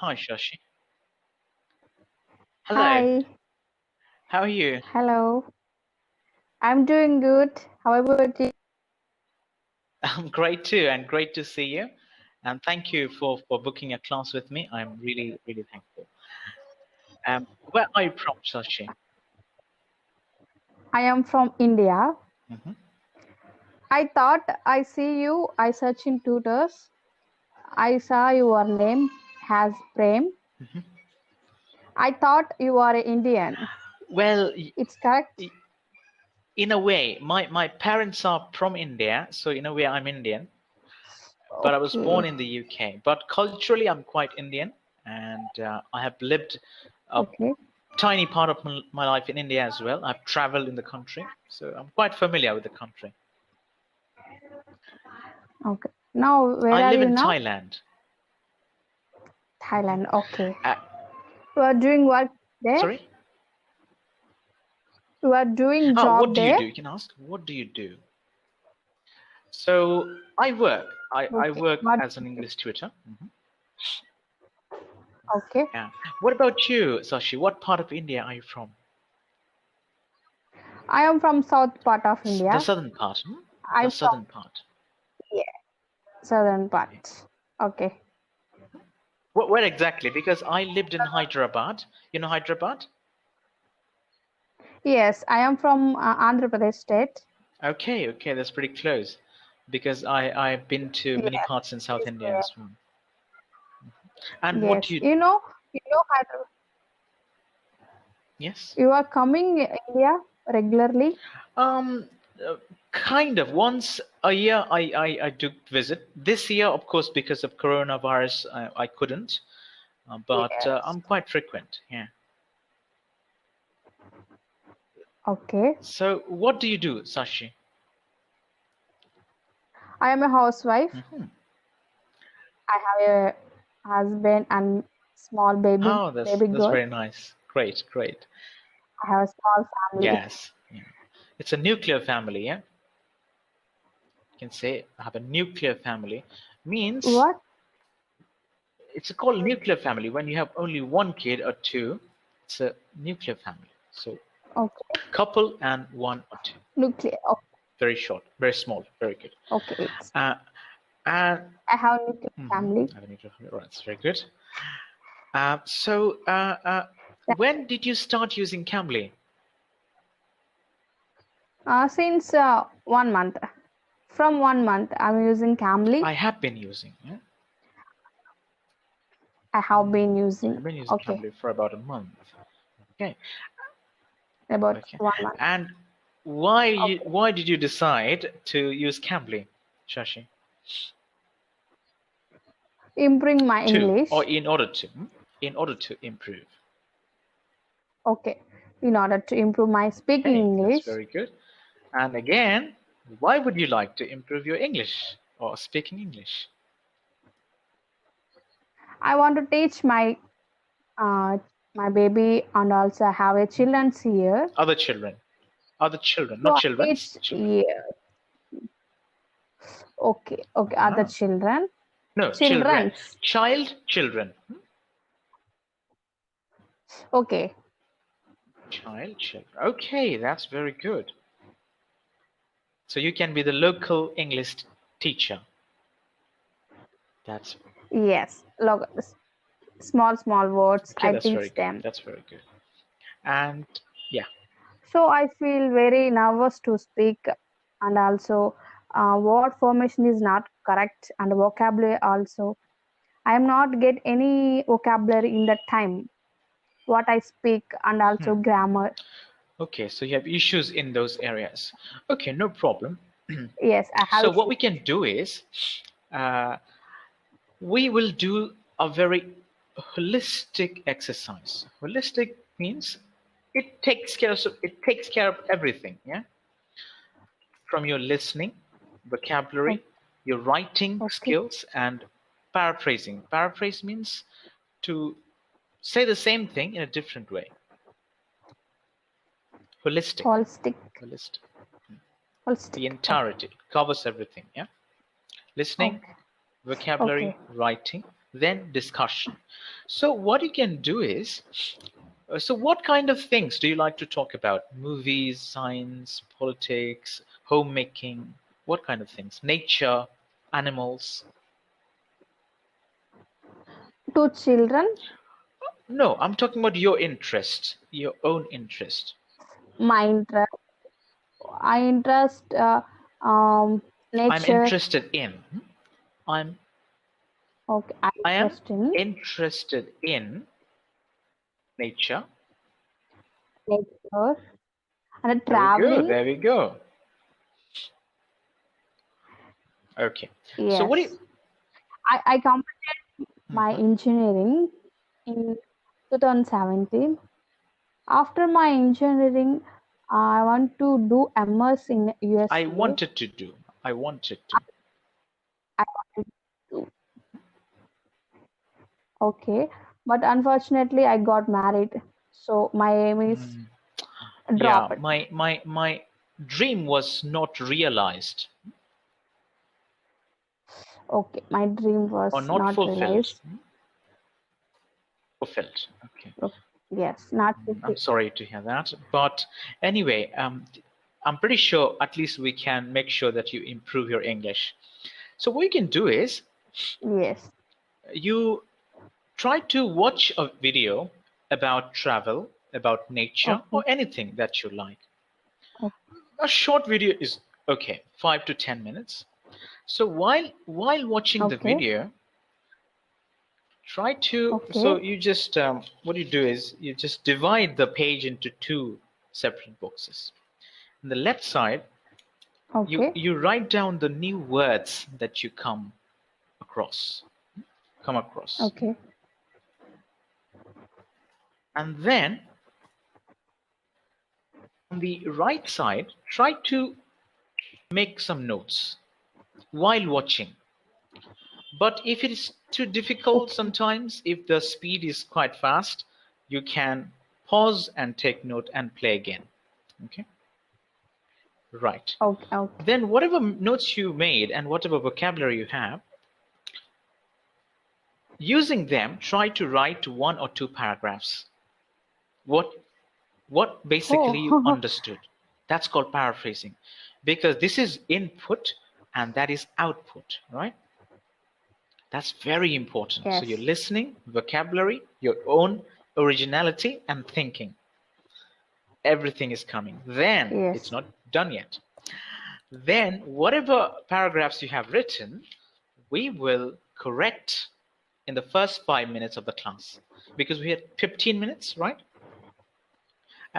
Hi, Shashi. Hello. Hi, How are you? hello. I'm doing good. How about you? I'm great too, and great to see you. And thank you for booking a class with me. I'm really, really thankful. Where are you from, Shashi? I am from India. Hmm. I thought I see you. I search in tutors. I saw your name has Prem. Hmm. I thought you are Indian. Well, It's correct? in a way, my parents are from India, so in a way, I'm Indian. But I was born Okay. in the UK. But culturally, I'm quite Indian, and I have lived a Okay. tiny part of my life in India as well. I've traveled in the country, so I'm quite familiar with the country. Okay. Now, where I are live you in now? Thailand. Hmm. Thailand. Okay. Uh, You are doing work there? Sorry? You are doing What job do you there? do? You can ask, what do you do? So I work. I Okay. work What? as an English tutor. Hmm. Okay. Yeah. What about you, Sashi? What part of India are you from? I am from south part of The India. southern part. Hmm? The I'm from, southern part. yeah, southern Okay. part. Okay. Where exactly? Because I lived in Hyderabad. You know Hyderabad? Yes, I am from Andhra Pradesh state. Okay, okay, that's pretty close. Because I've been to many Yes, parts in South it's India there. as well. And what do Yes, you? Hyderabad. Yes. You are coming India regularly. Um, uh, Kind of. Once a year, I do visit. This year, of course, because of coronavirus, I couldn't. But Yes. I'm quite frequent. Yeah. Okay. So, what do you do, Sashi? I am a housewife. Hmm. I have a husband and small Oh, baby that's girl. very nice. Great, great. I have a small family. Yes. Yeah. It's a nuclear family. Yeah. You can say I have a nuclear family. Means What? it's called nuclear family when you have only one kid or two. It's a nuclear family. So Okay. couple and one or two. Nuclear. Very short, very small, very good. Okay. It's, Uh, and I have a nuclear family. I need to. Right, that's very good. So, when did you start using Cambly? Since 1 month. From 1 month, I'm using Cambly. I have been using. Yeah? I have been I using. have been using Okay. Cambly for about a month. Okay, About okay. 1 month. And why Okay. why did you decide to use Cambly, Shashi? Improving my To or English. in order to improve. Okay. In order to improve my speaking Okay, that's English, very good. And again, why would you like to improve your English or speaking English? I want to teach uh, my baby and also have a children's here. Other children, So not I children's, teach, children. yeah. Okay. Okay. Other Uh-huh. children. No, children, Children's. children, Okay. children. Okay, that's very good. So you can be the local English teacher. That's Yes. Small words. okay. I That's very teach good. them. That's very good. And yeah, So I feel very nervous to speak, and also word formation is not correct, and vocabulary also. I am not get any vocabulary in that time. What I speak and also grammar. okay. So you have issues in those areas. Okay, no problem. Yes, I have So what issues. we can do is, uh, we will do a very holistic exercise. Holistic means it takes care of everything. Yeah, from your listening, O- vocabulary, your writing Okay. skills, and paraphrasing. Paraphrase means to say the same thing in a different way. Holistic. Holistic. Holistic. The Holistic. Okay. entirety covers everything. Yeah. Listening, Okay. vocabulary, Okay. writing. then discussion. So what you can do is, so what kind of things do you like to talk about? Movies, science, politics, homemaking? What kind of things? Nature, animals? To children, No, I'm talking about your interest, your own interest. my interest, I interest um, I'm nature. interested in. I'm Okay, I I am interest in interested in nature. nature and There we go. traveling. There we go. Okay. So what do you? Yes, I completed my Mhm. engineering in 2017. After my engineering, I want to do MS in I USA. wanted to do. I wanted to. I wanted to, okay, but unfortunately, I got married, so my aim is Mm, yeah, dropped. my dream was not realized Okay, my dream or was not not fulfilled. realized. Fulfilled. Okay. Oh, yes, not I'm fulfilled. sorry to hear that. But anyway, I'm pretty sure at least we can make sure that you improve your English. So what you can do is Yes. you try to watch a video about travel, about nature, Okay. or anything that you like. o- A short video is okay, 5 to 10 minutes. So while watching the Okay. video, try to Okay. you just what you do is you just divide the page into two separate boxes. On the left side, Okay. you write down the new words that you across, come across, Okay. and then on the right side, try to make some notes while watching. But if it is too difficult Okay. sometimes, if the speed is quite fast, you can pause and take note and play again. Okay, right. Okay. Okay. Then whatever notes you made and whatever vocabulary you have, using them, try to write one or two paragraphs. What what basically you Oh, understood. That's called paraphrasing, because this is input and that is output, right? That's very important. So you're yes. listening, vocabulary, your own originality, and thinking. Everything is coming. Then it's Yes. not done yet. Then, whatever paragraphs you have written, we will correct in the first 5 minutes of the class, because we had 15 minutes, right?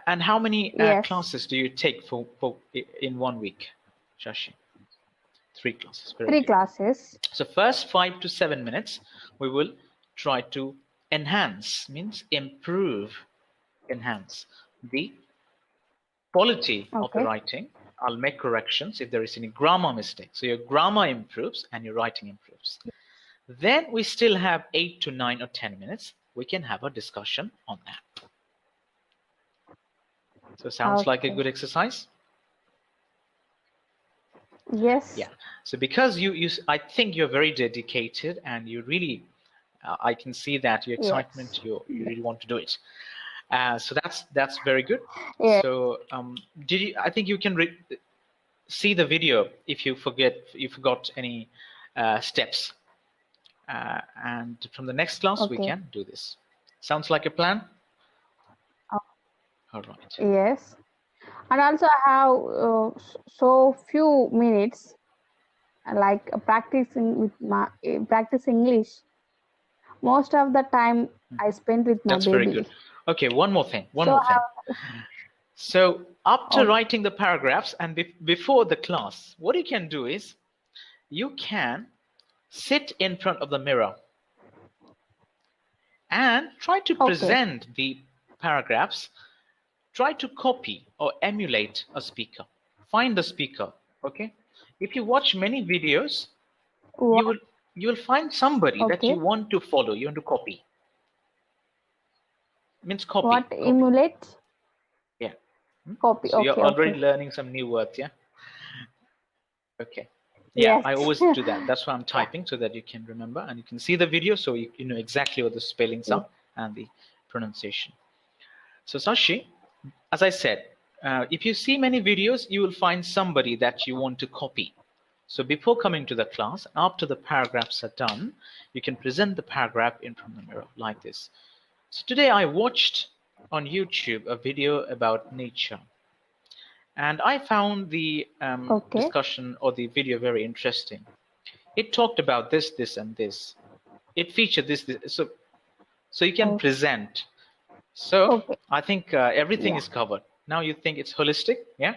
And how many Yes. classes do you take for in 1 week, Shashi? 3 classes. Very Three good. classes. So first 5 to 7 minutes, we will try to enhance, means improve, enhance the quality of the Okay. writing. I'll make corrections if there is any grammar mistake. So your grammar improves and your writing improves. Then we still have 8 to 9 or 10 minutes. We can have a discussion on that. So sounds like a Okay. good exercise? Yes. Yeah. So because I think you're very dedicated and you really, I can see that your Yes. excitement, you really want to do it. So that's very good. Yes. So did you? I think you can see the video if you forgot any steps. And from the next class we Okay. can do this. Sounds like a plan. Uh, All right. yes. And also, I have so few minutes like practicing with my practice English. Most of the time I spent with my That's very good. baby. Okay, one more thing. One So more I thing. So after have, writing the paragraphs and before the class, what you can do is you can sit in front of the mirror and try to okay. present the paragraphs. Try to copy or emulate a speaker. Find the speaker. Okay. If you watch many videos, you What? will you will find somebody that Okay. you want to follow. You want to copy. Means copy. What Copy. emulate? Yeah. Copy. So you're Okay. already Okay. learning some new words. Yeah. Okay. Yeah, Yes. I always do that. That's why I'm Yeah. typing so that you can remember and you can see the video so you know exactly what the spellings Yes. are and the pronunciation. So Sashi, as I said, if you see many videos, you will find somebody that you want to copy. So before coming to the class, after the paragraphs are done, you can present the paragraph in front of the mirror like this. So today I watched on YouTube a video about nature. And I found the Okay. discussion or the video very interesting. It talked about this, this, and this. It featured this, this. So you can Oh, present. So okay. I think everything Yeah. is covered. Now you think it's holistic? Yeah?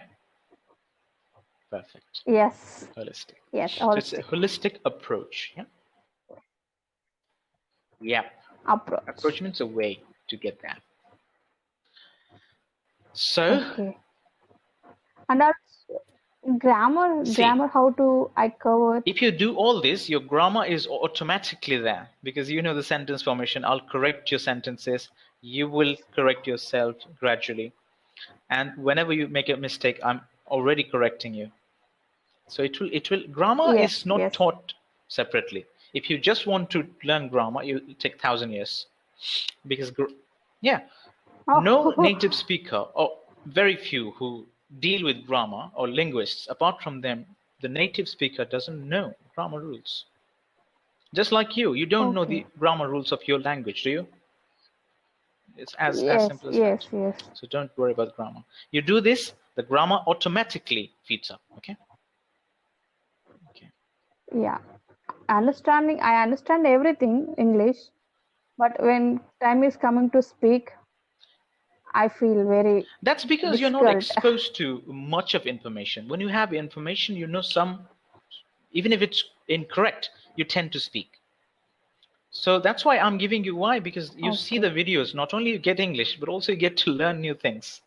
Perfect. Yes. Holistic. Yes. So it's a Holistic holistic approach. Yeah? Yeah. approach. Approach means a way to get there. So Okay. And also grammar. see, Grammar. How to I cover it? if you do all this, your grammar is automatically there because you know the sentence formation. I'll correct your sentences. You will correct yourself gradually. And whenever you make a mistake, I'm already correcting you. So grammar is Yes. not Yes. taught separately. If you just want to learn grammar, you take 1,000 years because, yeah, no native Oh. speaker or very few who deal with grammar or linguists, apart from them, the native speaker doesn't know grammar rules. Just like you don't know the Okay. grammar rules of your language, do you? It's as Yes. simple as that. Yes. Yes. So don't worry about grammar. You do this, the grammar automatically feeds up. Okay. Okay. Yeah. Understanding. I understand everything English, but when time is coming to speak, I feel very That's because you're not difficult. exposed to much of information. When you have information, you know some, even if it's incorrect, you tend to speak. So that's why I'm giving you why, because you see the Okay. videos, not only you get English, but also you get to learn new things.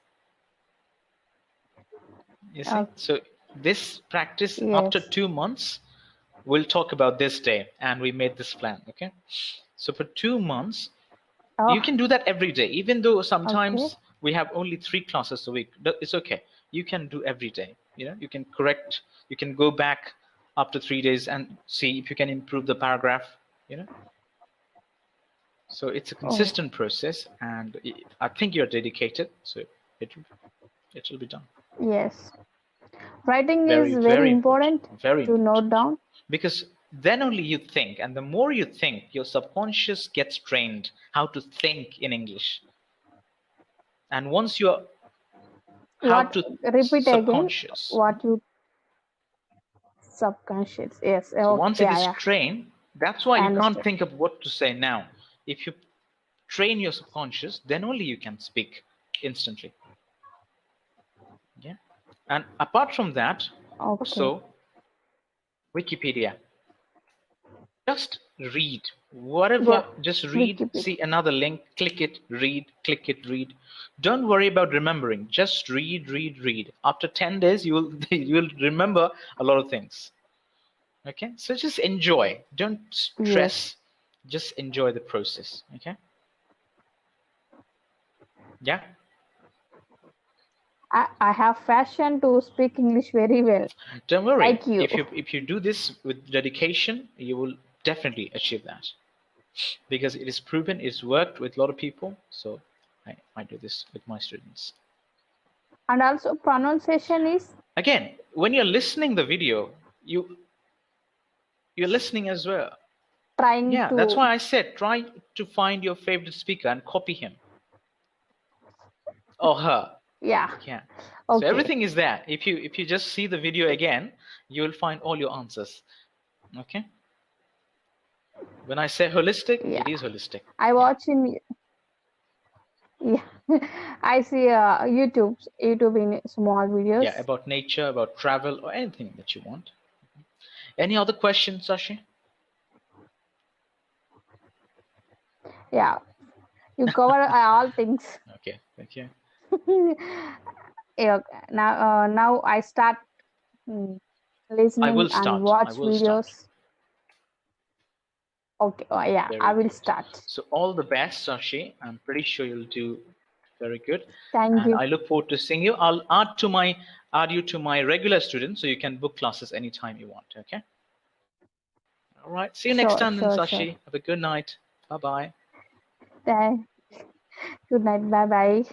You see? Okay. So this practice after Yes. 2 months, we'll talk about this day and we made this plan. Okay. So for 2 months, you Oh. can do that every day, even though Okay. sometimes we have only 3 classes a week. It's okay. You can do every day. You can correct, you can go back after 3 days and see if you can improve the paragraph. you know so it's a Oh. consistent process, and I think you're dedicated, so it will be done. Yes. Writing is Very, very very important. important Very to note important. down. Because then only you think, and the more you think, your subconscious gets trained how to think in English. And once you're how What? to Repeat again. subconscious. What you subconscious? Yes. So Okay. once it Yeah. is Yeah. trained, that's why I you can't understood. think of what to say now. If you train your subconscious, then only you can speak instantly. Yeah. And apart from that, Okay. also Wikipedia. Just read whatever. Go. Just read. Wikipedia. See another link. Click it. Read. Click it. Read. Don't worry about remembering. Just read, read, read. After 10 days, you'll remember a lot of things. Okay. So just enjoy. Don't Yes. stress. Just enjoy the process. Okay. Yeah. I have passion to speak English very well, Don't worry. like you. If you do this with dedication, you will definitely achieve that, because it is proven. It's worked with a lot of people. So I do this with my students. And also pronunciation is Again, when you're listening the video, you're listening as well. trying Yeah, that's to. why I said try to find your favorite speaker and copy him or her. Yeah. Yeah. So Okay. everything is there. If you just see the video again, you will find all your answers. Okay. When I say holistic, Yeah. it is holistic. I Yeah. watch in. Yeah. I see YouTube in small Yeah, videos. about nature, about travel, or anything that you want. Any other questions, Sashi? Yeah. You cover all things. Okay, thank you. Yeah. Now I start mm, I will listening and start. I watch will start. videos. Okay. Oh, yeah. I Very will good. start. So all the best, Sashi. I'm pretty sure you'll do very good. Thank And you. I look forward to seeing you. I'll add to my add you to my regular student, so you can book classes anytime you want. Okay. All right. See you next Sure, time then, sure, sure. Sashi. Have a good night. Bye bye. Bye. Good night. Bye bye.